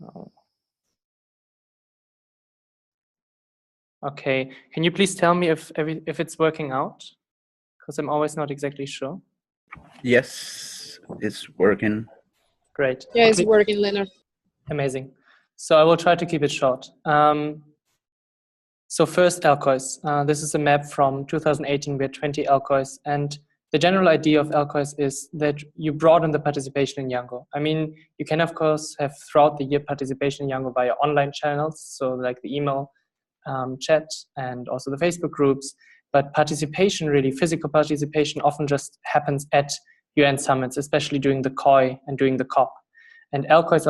Oh. Okay, can you please tell me if it's working out? Because I'm always not exactly sure. Yes, it's working. Great. Yeah, it's working, Leonard. Amazing. So I will try to keep it short. So first, LCOYs. This is a map from 2018. We had 20 LCOYs, and the general idea of LCOYs is that you broaden the participation in YOUNGO. I mean, you can of course have throughout the year participation in YOUNGO via online channels, so like the email chat and also the Facebook groups, but participation, really physical participation, often just happens at UN summits, especially during the COY and during the COP. And LCOYs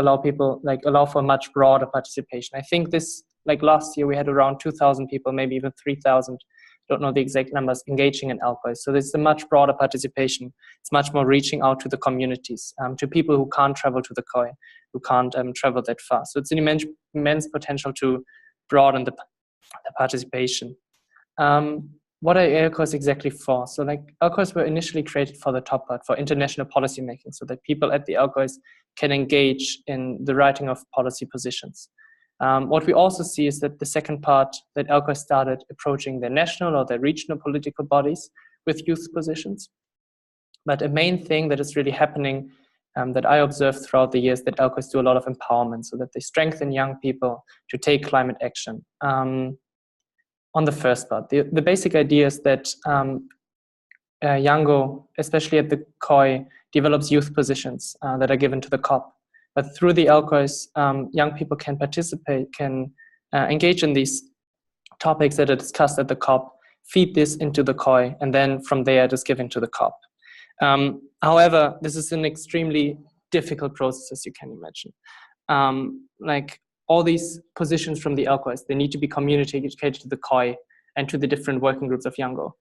allow for much broader participation. I think this, like last year, we had around 2,000 people, maybe even 3,000, don't know the exact numbers, engaging in LCOYs. So this is a much broader participation. It's much more reaching out to the communities, to people who can't travel to the COY, who can't travel that far. So it's an immense potential to broaden the participation. What are LCOYs exactly for? So like LCOYs were initially created for the top part, for international policy making, so that people at the LCOYs can engage in the writing of policy positions. What we also see is that the second part, that LCOYs started approaching their national or their regional political bodies with youth positions. But a main thing that is really happening that I observed throughout the years, that LCOYs do a lot of empowerment, so that they strengthen young people to take climate action. On the first part, the basic idea is that YOUNGO, especially at the COY, develops youth positions that are given to the COP. But through the LCOYs, young people can participate, can engage in these topics that are discussed at the COP, feed this into the COY, and then from there it is given to the COP. However, this is an extremely difficult process, as you can imagine. Like all these positions from the LCOYs, they need to be communicated to the COY and to the different working groups of YOUNGO.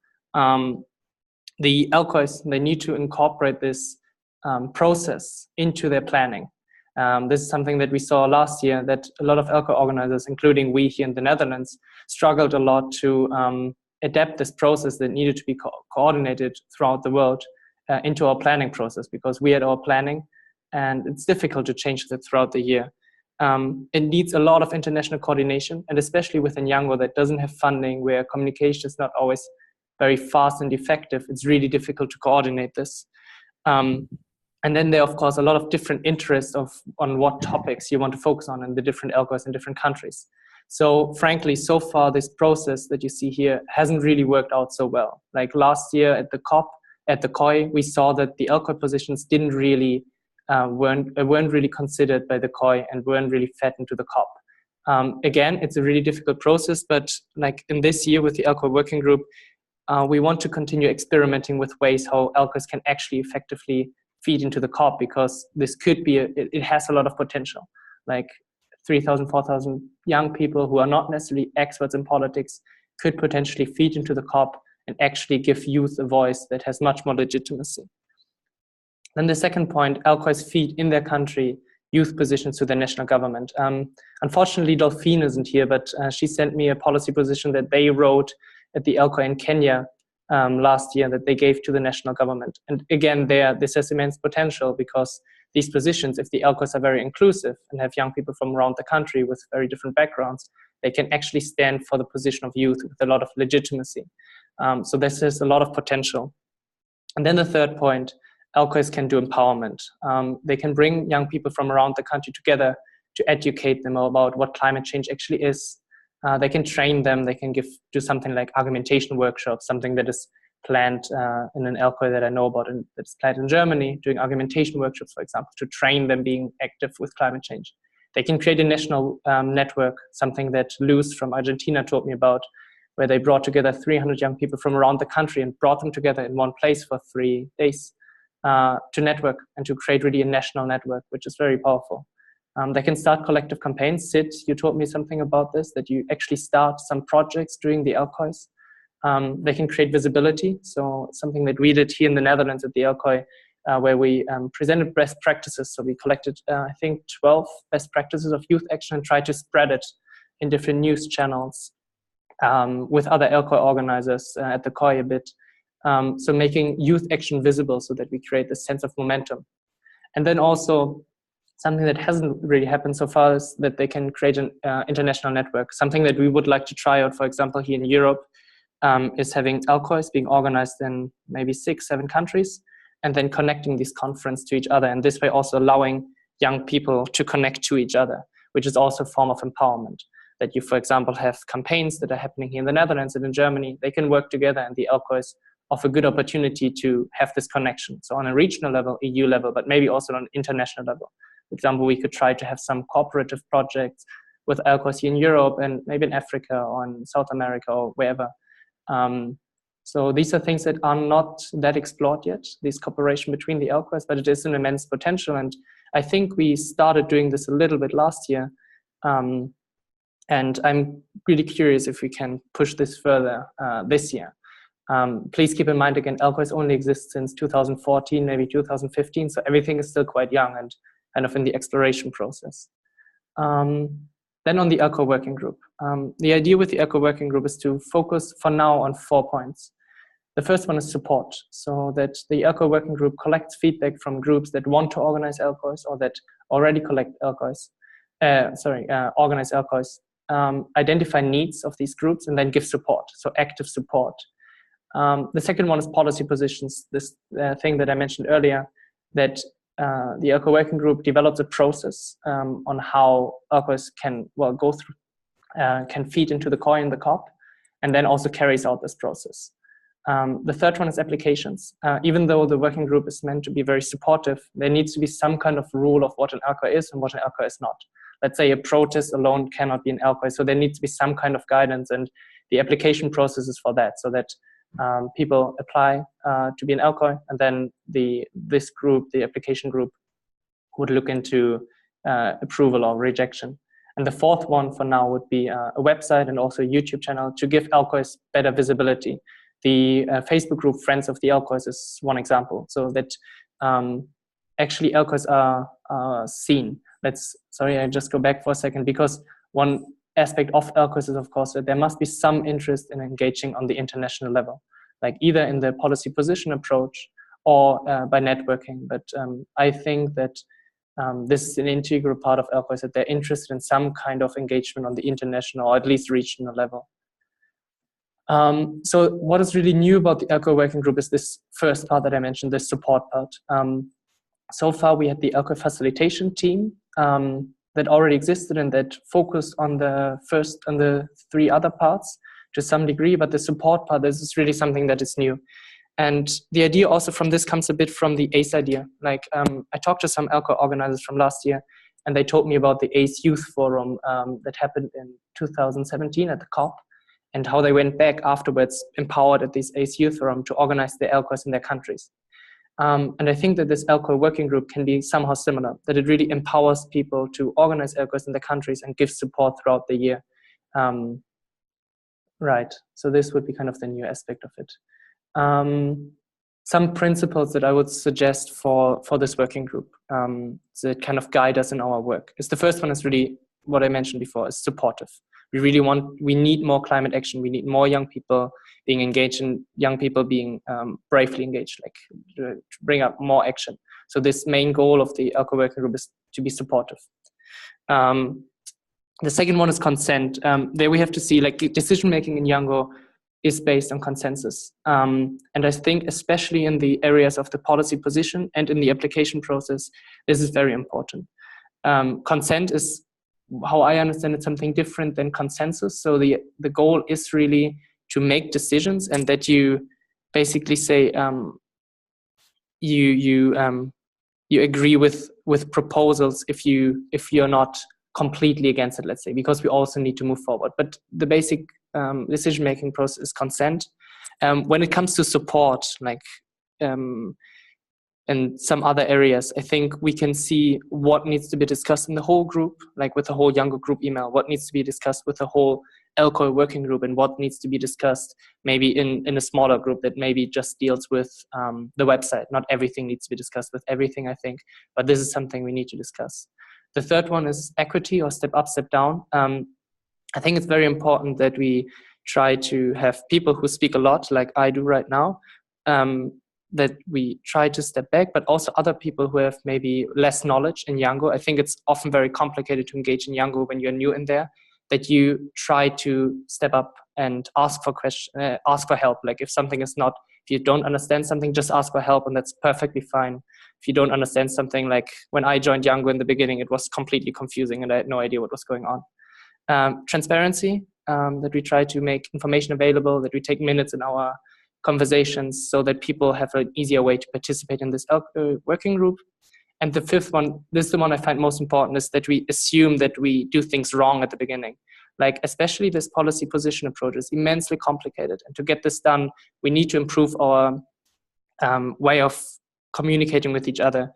The LCOYs, they need to incorporate this process into their planning. This is something that we saw last year, that a lot of LCOY organizers, including we here in the Netherlands, struggled a lot to adapt this process that needed to be coordinated throughout the world into our planning process, because we had our planning and it's difficult to change that throughout the year. It needs a lot of international coordination, and especially within YOUNGO that doesn't have funding, where communication is not always very fast and effective, it's really difficult to coordinate this. And then there are, of course, a lot of different interests on what topics you want to focus on in the different LCOYs in different countries. So frankly, so far, this process that you see here hasn't really worked out so well. Like last year at the COP, at the COY, we saw that the LCOY positions didn't really, weren't really considered by the COY and weren't really fed into the COP. Again, it's a really difficult process, but like in this year with the LCOY working group, we want to continue experimenting with ways how LCOYs can actually effectively feed into the COP, because this could be, it has a lot of potential. Like 3,000, 4,000 young people who are not necessarily experts in politics could potentially feed into the COP and actually give youth a voice that has much more legitimacy. Then the second point, LCOYs feed in their country youth positions to the national government. Unfortunately, Delphine isn't here, but she sent me a policy position that they wrote at the LCOY in Kenya last year that they gave to the national government. And again, this has immense potential, because these positions, if the LCOYs are very inclusive and have young people from around the country with very different backgrounds, they can actually stand for the position of youth with a lot of legitimacy. So this has a lot of potential. And then the third point, LCOYs can do empowerment. They can bring young people from around the country together to educate them about what climate change actually is. They can train them, they can do something like argumentation workshops, something that is planned in an LCOY that I know about, and that's planned in Germany, doing argumentation workshops, for example, to train them being active with climate change. They can create a national network, something that Luz from Argentina told me about, where they brought together 300 young people from around the country and brought them together in one place for 3 days to network and to create really a national network, which is very powerful. They can start collective campaigns. Sid, you told me something about this, that you actually start some projects during the LCOYs. They can create visibility. So something that we did here in the Netherlands at the LCOY, where we presented best practices. So we collected, I think, 12 best practices of youth action and tried to spread it in different news channels with other LCOY organizers at the COY a bit. So making youth action visible so that we create this sense of momentum. And then also something that hasn't really happened so far is that they can create an international network. Something that we would like to try out, for example, here in Europe, is having LCOYs being organized in maybe 6-7 countries, and then connecting these conferences to each other, and this way also allowing young people to connect to each other, which is also a form of empowerment. That you, for example, have campaigns that are happening here in the Netherlands and in Germany, they can work together, and the LCOYs offer a good opportunity to have this connection. So on a regional level, EU level, but maybe also on an international level. For example, we could try to have some cooperative projects with LCOYs here in Europe and maybe in Africa or in South America or wherever. So these are things that are not that explored yet, this cooperation between the LCOYs, but it is an immense potential. And I think we started doing this a little bit last year. And I'm really curious if we can push this further this year. Please keep in mind, again, LCOYs only exist since 2014, maybe 2015, so everything is still quite young and kind of in the exploration process. Then on the LCOY working group. The idea with the LCOY working group is to focus for now on 4 points. The first one is support, so that the LCOY working group collects feedback from groups that want to organize LCOYs or that already collect LCOYs, organize LCOYs, identify needs of these groups, and then give support, so active support. The second one is policy positions, this thing that I mentioned earlier, that the LCOY working group develops a process on how LCOYs can go through, can feed into the COY and the COP, and then also carries out this process. The third one is applications. Even though the working group is meant to be very supportive, there needs to be some kind of rule of what an LCOY is and what an LCOY is not. Let's say a protest alone cannot be an LCOY, so there needs to be some kind of guidance, and the application process is for that, so that people apply to be an LCOY, and then this group, the application group, would look into approval or rejection. And the fourth one for now would be a website and also a YouTube channel to give LCOYs better visibility. The Facebook group Friends of the LCOYs is one example, so that actually LCOYs are seen. Sorry, I just go back for a second, because one aspect of LCOYs is, of course, that there must be some interest in engaging on the international level, like either in the policy position approach or by networking. But I think that this is an integral part of LCOYs, that they're interested in some kind of engagement on the international or at least regional level. So what is really new about the LCOY working group is this first part that I mentioned, the support part. So far we had the LCOY facilitation team that already existed and that focused on the 3 other parts to some degree, but the support part, this is really something that is new. And the idea also from this comes a bit from the ACE idea. Like I talked to some LCOY organizers from last year, and they told me about the ACE Youth Forum that happened in 2017 at the COP, and how they went back afterwards empowered at this ACE Youth Forum to organize their LCOYs in their countries. And I think that this LCOY working group can be somehow similar, that it really empowers people to organize LCOYs in their countries and give support throughout the year. Right, so this would be kind of the new aspect of it. Some principles that I would suggest for this working group that kind of guide us in our work is, the first one is really what I mentioned before, is supportive. We need more climate action. We need more young people being engaged and young people being bravely engaged, like to bring up more action. So this main goal of the LCOY working group is to be supportive. The second one is consent. There we have to see, like, decision-making in YOUNGO is based on consensus. And I think especially in the areas of the policy position and in the application process, this is very important. Consent is, how I understand it, something different than consensus. So the goal is really to make decisions, and that you basically say you agree with proposals if you're not completely against it, let's say, because we also need to move forward. But the basic decision-making process is consent. When it comes to support, like and some other areas, I think we can see what needs to be discussed in the whole group, like with the whole YOUNGO group email, what needs to be discussed with the whole LCOY working group, and what needs to be discussed maybe in a smaller group that maybe just deals with the website. Not everything needs to be discussed with everything, I think, but this is something we need to discuss. The third one is equity, or step up, step down. I think it's very important that we try to have people who speak a lot, like I do right now, that we try to step back, but also other people who have maybe less knowledge in YOUNGO. I think it's often very complicated to engage in YOUNGO when you're new in there, that you try to step up and ask for help. Like if something is not, if you don't understand something, just ask for help, and that's perfectly fine. If you don't understand something, like when I joined YOUNGO in the beginning, it was completely confusing and I had no idea what was going on. Transparency, that we try to make information available, that we take minutes in our conversations so that people have an easier way to participate in this working group. And the fifth one, this is the one I find most important, is that we assume that we do things wrong at the beginning. Like especially this policy position approach is immensely complicated. And to get this done, we need to improve our way of communicating with each other.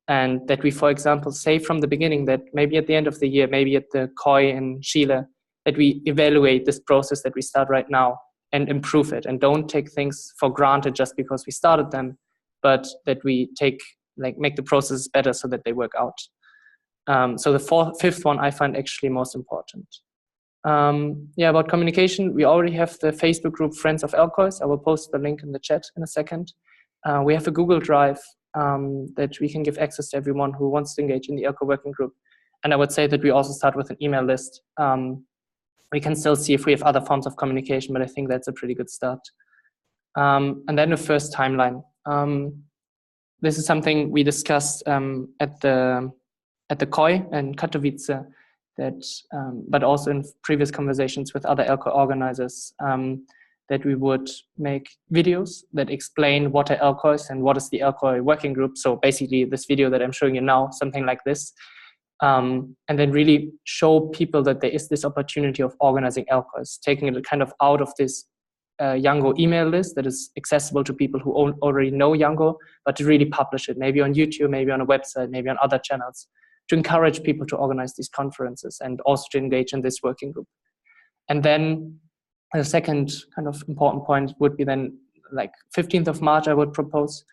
And that we, for example, say from the beginning that maybe at the end of the year, maybe at the COY in Chile, that we evaluate this process that we start right now and improve it, and don't take things for granted just because we started them, but that we make the process better so that they work out. So the fifth one I find actually most important. About communication, we already have the Facebook group Friends of LCOYs. I will post the link in the chat in a second. We have a Google Drive that we can give access to everyone who wants to engage in the LCOY working group. And I would say that we also start with an email list. We can still see if we have other forms of communication, but I think that's a pretty good start. And then the first timeline. This is something we discussed at the COY in Katowice, but also in previous conversations with other LCOY organizers, that we would make videos that explain what are LCOYs and what is the LCOY working group. So basically this video that I'm showing you now, something like this. And then really show people that there is this opportunity of organizing LCOYs, taking it kind of out of this YOUNGO email list that is accessible to people who already know YOUNGO, but to really publish it, maybe on YouTube, maybe on a website, maybe on other channels, to encourage people to organize these conferences and also to engage in this working group. And then the second kind of important point would be then like 15th of March, I would propose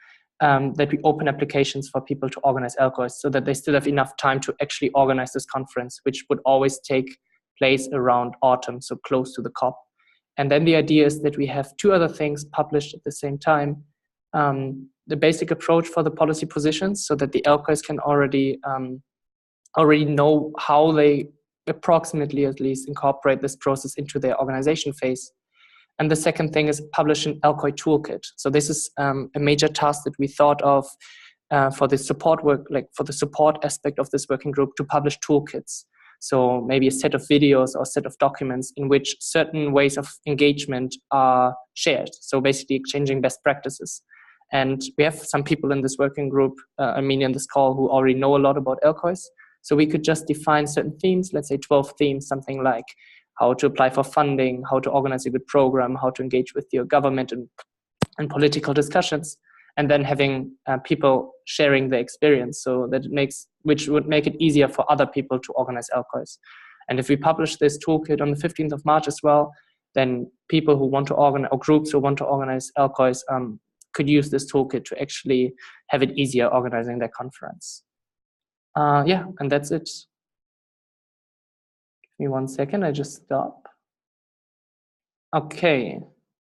that we open applications for people to organize LCOYs so that they still have enough time to actually organize this conference, which would always take place around autumn, so close to the COP. And then the idea is that we have two other things published at the same time. The basic approach for the policy positions, so that the LCOYs can already know how they approximately at least incorporate this process into their organization phase. And the second thing is publish an LCOY toolkit. So this is a major task that we thought of for the support work, like for the support aspect of this working group, to publish toolkits. So maybe a set of videos or a set of documents in which certain ways of engagement are shared. So basically exchanging best practices. And we have some people in this working group, in this call, who already know a lot about LCOYs. So we could just define certain themes, let's say 12 themes, something like how to apply for funding, how to organize a good program, how to engage with your government and political discussions, and then having people sharing their experience, so that which would make it easier for other people to organize LCOYs. And if we publish this toolkit on the 15th of March as well, then people who want to organize, or groups who want to organize LCOYs, could use this toolkit to actually have it easier organizing their conference. And that's it. Give me 1 second, I just stop. Okay,